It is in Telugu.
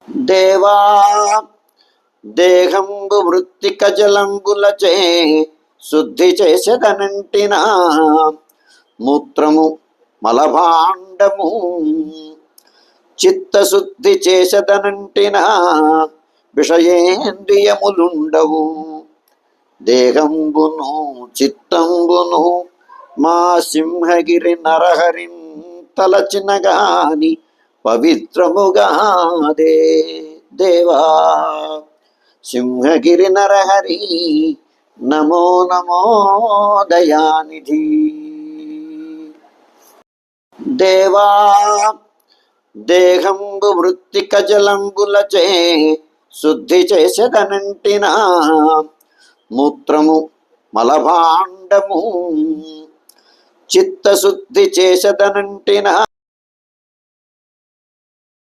దేవా దేహంబు వృత్తిక జలంబులచే శుద్ధి చేసేదనంటినా మూత్రము మలభాండము చిత్తశుద్ధి చేసేదనంటినా విషయేంద్రియములుండవు. దేహంబును చిత్తంబును మా సింహగిరి నరహరిన్ తలచినగాని పవిత్రముగాదే. దేవా సింహగిరి నరహరి నమో నమో దయానిధి. దేవా దేహంబు వృత్తిక జలంబులచే శుద్ధి చేసేదనంటినా మూత్రము మలభాండము చిత్తశుద్ధి చేసేదనంటినా